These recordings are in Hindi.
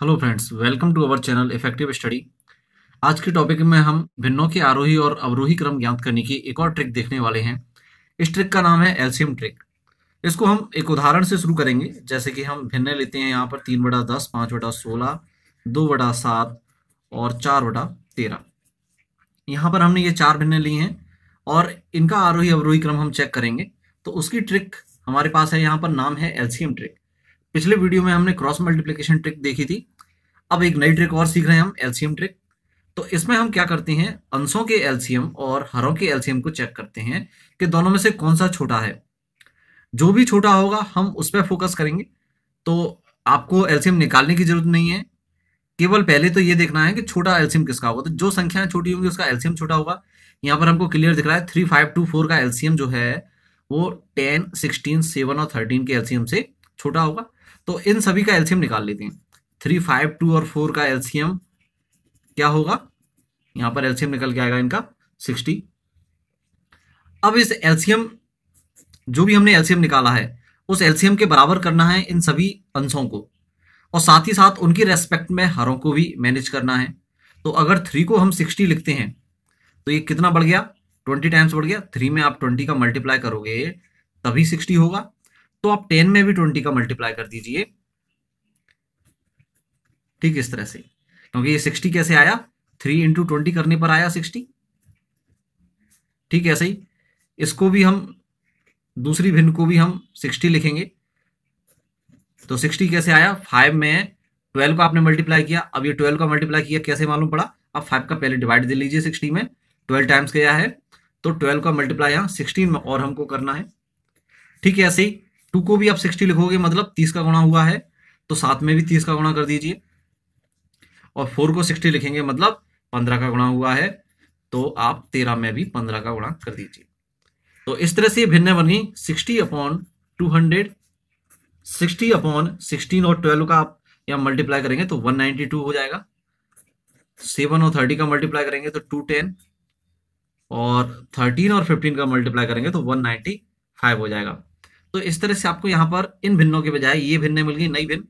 Hello friends, welcome to our channel effective study. आज के टॉपिक में हम भिन्नों के आरोही और अवरोही क्रम ज्ञात करने की एक और ट्रिक देखने वाले हैं। इस ट्रिक का नाम है एलसीएम ट्रिक। इसको हम एक उदाहरण से शुरू करेंगे। जैसे कि हम भिन्न लेते हैं यहाँ पर 3/10, 5/16, 2/7 और 4/13। यहाँ पर हमने ये चार भिन्न लिए हैं और इनका आरोही अवरोही क्रम हम चेक करेंगे। तो उसकी ट्रिक हमारे पास है, यहाँ पर नाम है एलसीएम ट्रिक। पिछले वीडियो में हमने क्रॉस मल्टीप्लिकेशन ट्रिक देखी थी। अब एक नई ट्रिक और सीख रहे हैं हम, एलसीएम ट्रिक। तो इसमें हम क्या करते हैं, अंशों के एलसीएम और हरों के एलसीएम को चेक करते हैं कि दोनों में से कौन सा छोटा है। जो भी छोटा होगा हम उस पर फोकस करेंगे। तो आपको एलसीएम निकालने की जरूरत नहीं है, केवल पहले तो ये देखना है कि छोटा एलसीएम किसका होगा। तो जो संख्याएं छोटी होंगी उसका एलसीएम छोटा होगा। यहाँ पर हमको क्लियर दिख रहा है 3, 5, 2, 4 का एलसीएम जो है वो 10, 16, 7 और 13 के एलसीएम से छोटा होगा। तो इन सभी का एलसीएम निकाल लेते हैं। 3, 5, 2 और 4 का एलसीएम क्या होगा, यहां पर एलसीएम निकल के आएगा इनका 60। अब इस एलसीएम, जो भी हमने एलसीएम निकाला है, उस एलसीएम के बराबर करना है इन सभी अंशों को और साथ ही साथ उनकी रेस्पेक्ट में हरों को भी मैनेज करना है। तो अगर 3 को हम 60 लिखते हैं तो ये कितना बढ़ गया, 20 टाइम्स बढ़ गया। 3 में आप 20 का मल्टीप्लाई करोगे तभी 60 होगा। तो आप 10 में भी 20 का मल्टीप्लाई कर दीजिए, ठीक इस तरह से। क्योंकि ये 60 कैसे आया, 3 × 20 करने पर आया 60। ठीक है, ऐसे ही इसको भी हम, दूसरी भिन्न को भी हम 60 लिखेंगे। तो 60 कैसे आया, 5 में 12 का आपने मल्टीप्लाई किया। अब ये 12 का मल्टीप्लाई किया कैसे मालूम पड़ा, अब 5 का पहले डिवाइड दे लीजिए 60 में। 12 टाइम्स गया है तो 12 का मल्टीप्लाई यहाँ 16 में और हमको करना है। ठीक है, ऐसे ही 2 को भी आप 60 लिखोगे, मतलब 30 का गुणा हुआ है तो साथ में भी 30 का गुणा कर दीजिए। और 4 को 60 लिखेंगे, मतलब 15 का गुणा हुआ है तो आप 13 में भी 15 का गुणा कर दीजिए। तो इस तरह से भिन्न बनी 60/200, 60/16 और 12 का आप यहाँ मल्टीप्लाई करेंगे तो 192 हो जाएगा। 7 और 30 का मल्टीप्लाई करेंगे तो 210 और 13 और 15 का मल्टीप्लाई करेंगे तो 195 हो जाएगा। तो इस तरह से आपको यहाँ पर इन भिन्नों के बजाय ये भिन्न मिल गई, नई भिन्न।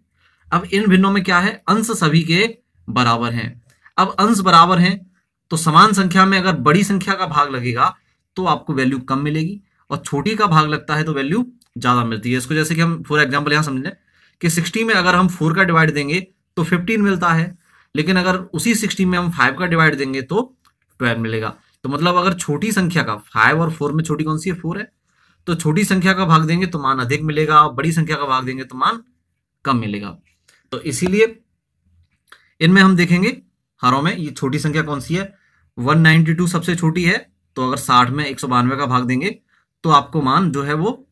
अब इन भिन्नों में क्या है, अंश सभी के बराबर हैं। अब अंश बराबर हैं तो समान संख्या में अगर बड़ी संख्या का भाग लगेगा तो आपको वैल्यू कम मिलेगी और छोटी का भाग लगता है तो वैल्यू ज्यादा मिलती है। इसको जैसे कि हम फॉर एग्जांपल यहां समझें कि 60 में अगर हम 4 का डिवाइड देंगे तो 15 मिलता है, लेकिन अगर उसी 60 में हम 5 का डिवाइड देंगे तो 12 मिलेगा। तो मतलब अगर छोटी संख्या का, 5 और 4 में छोटी कौन सी है, 4 है, तो छोटी संख्या का भाग देंगे तो मान अधिक मिलेगा और बड़ी संख्या का भाग देंगे तो मान कम मिलेगा। तो इसीलिए इनमें हम देखेंगे हरों में ये छोटी संख्या कौन सी है, 192 सबसे छोटी है। तो अगर 60 में 192 का भाग देंगे तो आपको मान जो है वो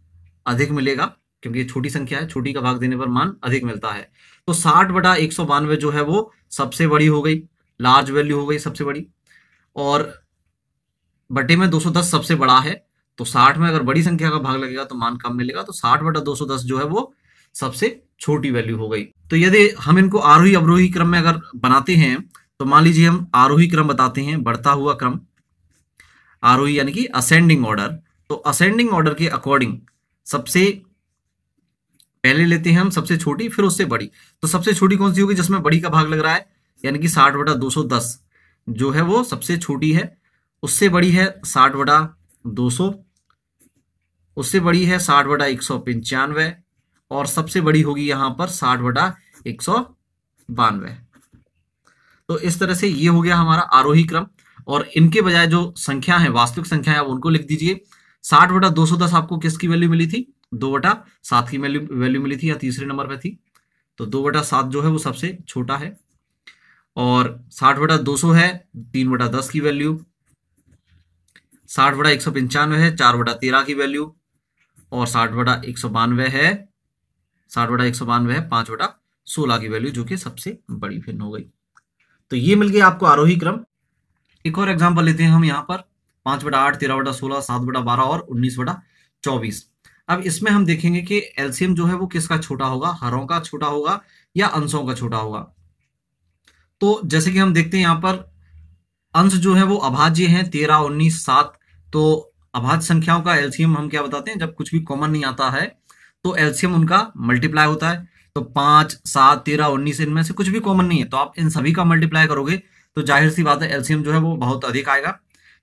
अधिक मिलेगा, क्योंकि ये छोटी संख्या है, छोटी का भाग देने पर मान अधिक मिलता है। तो 60/192 जो है वो सबसे बड़ी हो गई, लार्ज वैल्यू हो गई सबसे बड़ी। और बटे में 210 सबसे बड़ा है, तो 60 में अगर बड़ी संख्या का भाग लगेगा तो मान कम मिलेगा। तो 60/210 जो है वो सबसे छोटी वैल्यू हो गई। तो यदि हम इनको आरोही अवरोही क्रम में अगर बनाते हैं तो मान लीजिए हम आरोही क्रम बताते हैं, बढ़ता हुआ क्रम, आरोही यानी कि असेंडिंग ऑर्डर। तो असेंडिंग ऑर्डर के अकॉर्डिंग सबसे पहले लेते हैं हम सबसे छोटी, फिर उससे बड़ी। तो सबसे छोटी कौन सी होगी, जिसमें बड़ी का भाग लग रहा है, यानी कि 60/210 जो है वो सबसे छोटी है। उससे बड़ी है 60/200, उससे बड़ी है 60/195 और सबसे बड़ी होगी यहां पर 60/192। तो इस तरह से ये हो गया हमारा आरोही क्रम। और इनके बजाय जो संख्या है, वास्तविक संख्या है, आप उनको लिख दीजिए। 60/210 आपको किसकी वैल्यू मिली थी, 2/7 की वैल्यू मिली थी या तीसरे नंबर पे थी। तो 2/7 जो है वो सबसे छोटा है। और 60/200 है 3/10 की वैल्यू। 60/195 है 4/13 की वैल्यू। और 60/192 है 5/16 की वैल्यू, जो कि सबसे बड़ी भिन्न हो गई। तो ये मिल गया आपको आरोही क्रम। एक और एग्जांपल लेते हैं हम यहाँ पर 5/8, 13/16, 7/12 और 19/24। अब इसमें हम देखेंगे कि एलसीएम जो है वो किसका छोटा होगा, हरों का छोटा होगा या अंशों का छोटा होगा। तो जैसे कि हम देखते हैं यहाँ पर अंश जो है वो अभाज्य हैं, 13, 19, 7। तो अभाज्य संख्याओं का एलसीएम हम क्या बताते हैं, जब कुछ भी कॉमन नहीं आता है तो एलसीएम उनका मल्टीप्लाई होता है। तो 5, 7, 13, 19 इनमें से कुछ भी कॉमन नहीं है, तो आप इन सभी का मल्टीप्लाई करोगे तो जाहिर सी बात है एलसीएम जो है वो बहुत अधिक आएगा।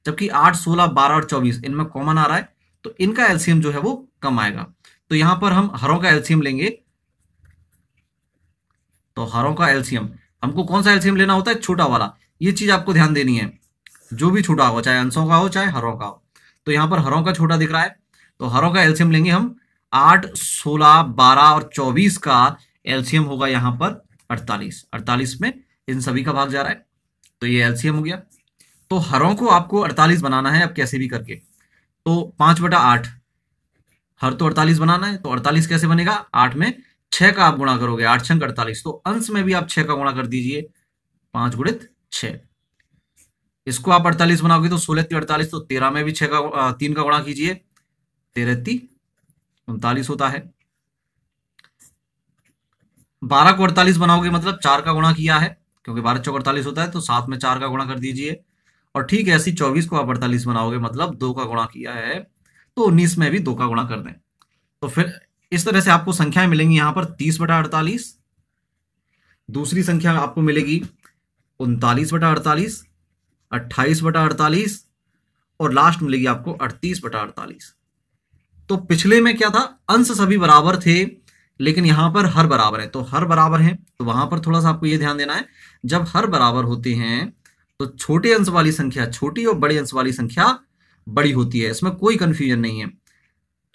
जबकि 8, 16, 12 और 24 इनमें कॉमन आ रहा है, तो इनका एलसीएम जो है वो कम आएगा। तो यहां पर हम हरों का एलसीएम लेंगे। तो हरों का एलसीएम हमको कौन सा एलसीएम लेना होता है? छोटा वाला। ये चीज आपको ध्यान देनी है, जो भी छोटा हो, चाहे अंशों का हो चाहे हरों का हो। तो यहां पर हरों का छोटा दिख रहा है, तो हरों का एलसीएम लेंगे हम। 8, 16, 12 और 24 का एलसीएम होगा यहां पर 48। 48 में इन सभी का भाग जा रहा है, तो ये एलसीएम हो गया। तो हरों को आपको 48 बनाना है अब कैसे भी करके। तो 5/8 हर तो 48 बनाना है, तो 48 कैसे बनेगा? 8 में 6 का आप गुणा करोगे, 8 छंग 48, तो अंश में भी आप 6 का गुणा कर दीजिए, 5 गुणित 6। इसको आप 48 बनाओगे तो 16 × 48, तो 13 में भी 6 का 3 का गुणा कीजिए, 13 × 39 होता है। 12 को 48 बनाओगे मतलब 4 का गुणा किया है, क्योंकि 12 चौक 48 होता है, तो 7 में 4 का गुणा कर दीजिए। और ठीक है, ऐसी 24 को आप 48 बनाओगे मतलब 2 का गुणा किया है, तो 19 में भी 2 का गुणा कर दें। तो फिर इस तरह से आपको संख्याएं मिलेंगी यहां पर 30/48, दूसरी संख्या आपको मिलेगी 39/48, 28/48 और लास्ट मिलेगी आपको 38/48। तो पिछले में क्या था? अंश सभी बराबर थे, लेकिन यहां पर हर बराबर है, तो हर बराबर है, तो वहां पर थोड़ा सा आपको यह ध्यान देना है, जब हर बराबर होते हैं तो छोटे अंश वाली संख्या छोटी और बड़े अंश वाली संख्या बड़ी होती है, इसमें कोई कंफ्यूजन नहीं है।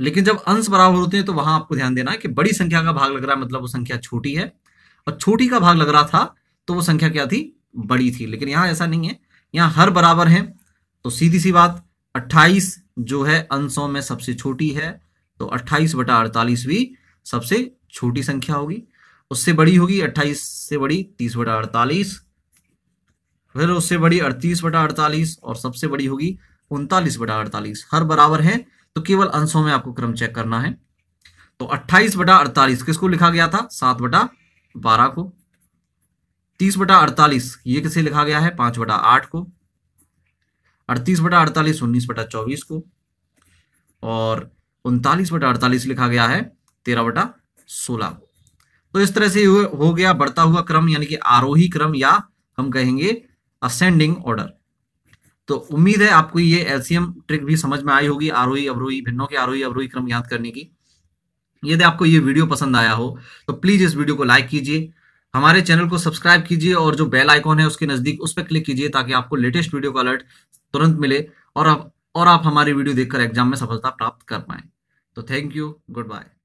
लेकिन जब अंश बराबर होते हैं तो वहां आपको ध्यान देना है कि बड़ी संख्या का भाग लग रहा है मतलब वो संख्या छोटी है, और छोटी का भाग लग रहा था तो वो संख्या क्या थी? बड़ी थी। लेकिन यहां ऐसा नहीं है, यहां हर बराबर है, तो सीधी सी बात 28 जो है अंशों में सबसे छोटी है, तो 28/48 भी सबसे छोटी संख्या होगी। उससे बड़ी होगी 28 से बड़ी 30/48, फिर उससे बड़ी 38/48 और सबसे बड़ी होगी 39/48। हर बराबर है तो केवल अंशों में आपको क्रम चेक करना है। तो 28/48 किसको लिखा गया था? 7/12 को। 30/48 ये किसे लिखा गया है? 5/8 को। 38/48 19/24 को। और 39/48 लिखा गया है 13/16 को। तो इस तरह से हो गया बढ़ता हुआ क्रम, यानी कि आरोही क्रम, या हम कहेंगे असेंडिंग ऑर्डर। तो उम्मीद है आपको ये एलसीएम ट्रिक भी समझ में आई होगी, आरोही अवरोही भिन्नों के आरोही अवरोही क्रम याद करने की। यदि आपको ये वीडियो पसंद आया हो तो प्लीज इस वीडियो को लाइक कीजिए, हमारे चैनल को सब्सक्राइब कीजिए और जो बेल आइकॉन है उसके नजदीक उस पर क्लिक कीजिए ताकि आपको लेटेस्ट वीडियो का अलर्ट तुरंत मिले और आप हमारी वीडियो देखकर एग्जाम में सफलता प्राप्त कर पाए। तो थैंक यू, गुड बाय।